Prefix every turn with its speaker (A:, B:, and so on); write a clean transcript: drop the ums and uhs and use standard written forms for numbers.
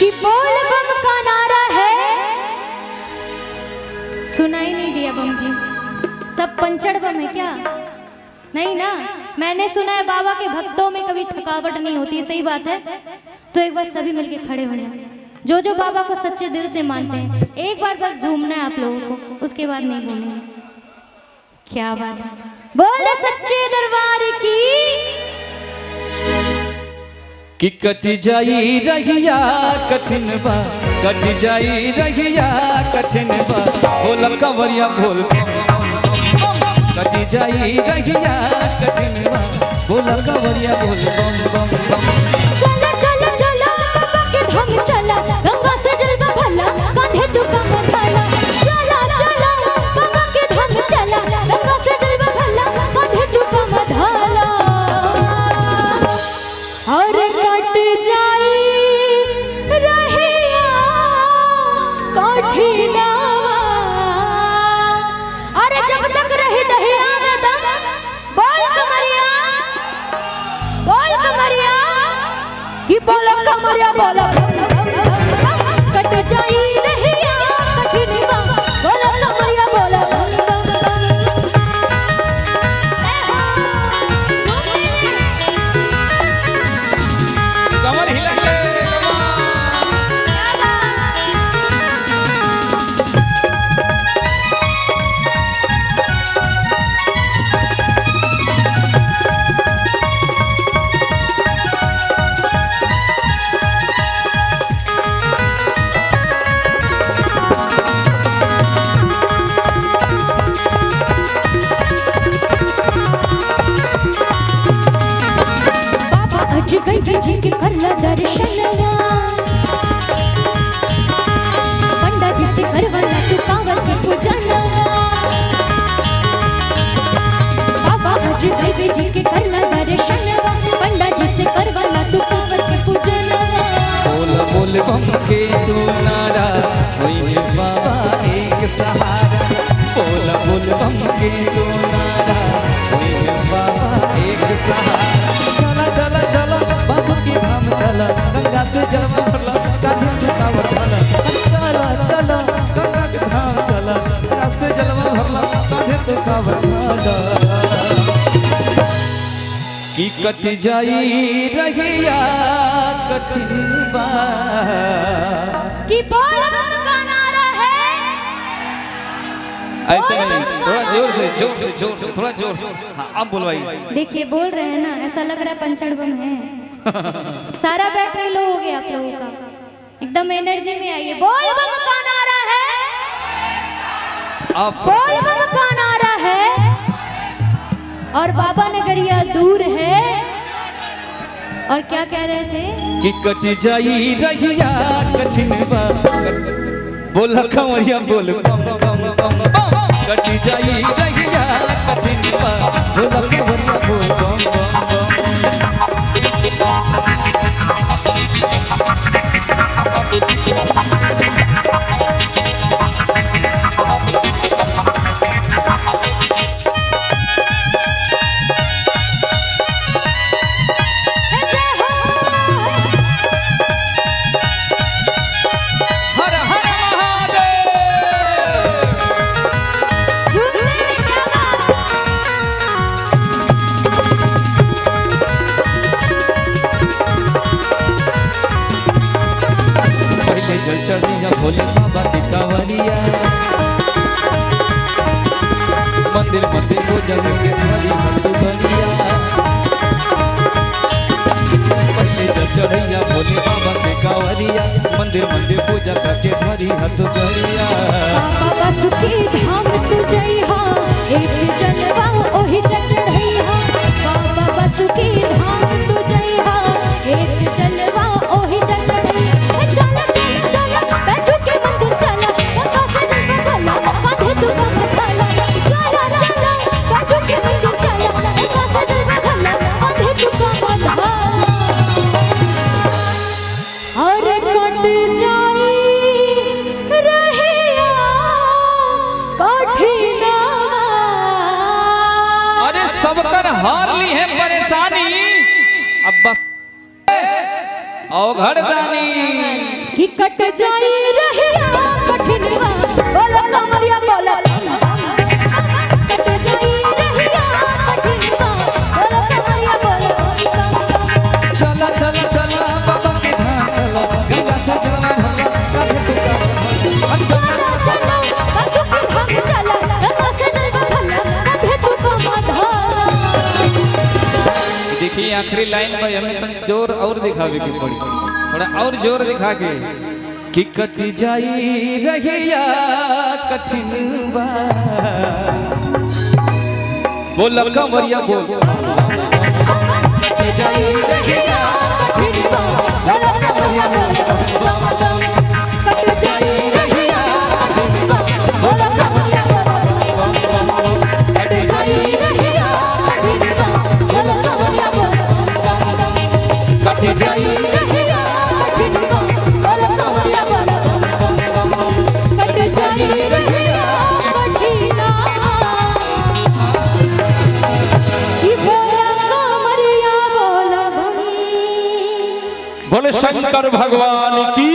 A: कि बोल बम का नारा है। सुनाई नहीं दिया बम जी, सब पंचड़ बम है क्या? नहीं ना, मैंने सुना है बाबा के भक्तों में कभी थकावट नहीं होती। सही बात है, तो एक बार सभी मिलके खड़े हो जाए। जो जो बाबा को सच्चे दिल से मानते हैं, एक बार बस झूमना है आप लोगों को, उसके बाद नहीं बोलेंगे। क्या बात है, बोले सच्चे दरबार
B: कि कट जाई रहिया कठिन बा, कट जाई रहिया कठिन बा, बोल कंवरिया बोल कट जाई रहिया कठिन बा, बोल कंवरिया बोल बम बम बम।
A: चला चला चला बाबा के धाम चला, गंगा से जल भला कांधे तू कम थाला। चला चला बाबा के धाम चला, गंगा से जल भला कांधे तू कम थाला। और कट जाई रहिया कठिना, अरे जब तक रही दहिया में दम, बोल कमरिया कि बोल कमरिया बोल कट जाई रहिया कठिन बा, बोल कमरिया बोल
B: कमर हिला के
A: जी करला दर्शनवा, पंडा जी से करवाला तू कांवर के पूजनवा। बाबा जी देवी जी के करला दर्शनवा, पंडा जी से करवाला तू कांवर के पूजनवा।
B: बोल बोल बम के तू नारा, होई बाबा एक सहारा। बोल बोल बम के तू नारा, होई बाबा एक सहारा। चला चला चला बासुकी धाम चला, गंगा से जल भरला कांधे तू कांवर ढाला। चला चला गंगा के धाम चला, गंगा से जल भरला कांधे तू कांवर ढाला। कि कट जाई रहिया कठिन बा,
A: कि बोल बम का नारा है।
B: ऐसे नहीं, थोड़ा जोर से थोड़ा जोर से। हाँ अब बोलवाइए।
A: देखिए बोल रहे हैं ना, ऐसा लग रहा है पंचड़ बम है। सारा बैटरी लो हो गया आप लोगों का, एकदम एनर्जी में आइए। बोल बम का नारा है, बोल बम का नारा है। और बाबा नगरिया दूर है। और क्या कह रहे थे
B: कि कट जाई रहिया कठिन बा, बोल कंवरिया बोल बम बम बम बम। कट जाई रहिया कठिन बा, बोल कंवरिया बोल बम बम जल चढ़िया भोले बाबा की कांवरिया। मंदिर मंदिर को जल के हरी हंस बनिया। पहले जल चढ़िया भोले बाबा के कांवरिया, मंदिर मंदिर पूजा करके हरी हंस बनिया।
A: बाबा सुखी धाम तू जइहा, एक जलवा ओही चढ़इहा। बाबा सुखी धाम तू जइहा, एक जलवा ओही चढ़इहा। चला चला चला बैठो के मंदिर चला, गंगा से जल भला कांधे तू कम थाला। चला चला बैठो के मंदिर चला, गंगा से जल भला कांधे तू कम थाला। और कट जाई रहिया कठिना,
B: अरे सब कर हार ली है परेशानी, अब बस औघड़ दानी।
A: कि कट जाई रहिया कठिनवा बोल कमरिया बोल कट जाई रहिया कठिनवा बोल कमरिया बोल
B: चला चला चला बाबा के धाम चला गंगा से जलवा भरवा काहे तू का
A: चला चला बसु की हम चला गंगा से जलवा भरवा काहे तू का माधवा।
B: देखिए आखिरी लाइन में हमें तन जोर और दिखावे की पड़ी, थोड़ा और जोर दिखा के कि कट जाई रहिया कठिन बा बोल कमरिया बोल कट जाई रहिया कठिन बा
A: बोल कमरिया बोल कट जाई रहिया कठिनवा बोल कमरिया बोल कट जाई रहिया कठिनवा बोल कमरिया बोल कट जाई रहिया कठिनवा बोल कमरिया बोल कट जाई रहिया कठिना ई बोल कमरिया बोल
C: बोले शंकर भगवान की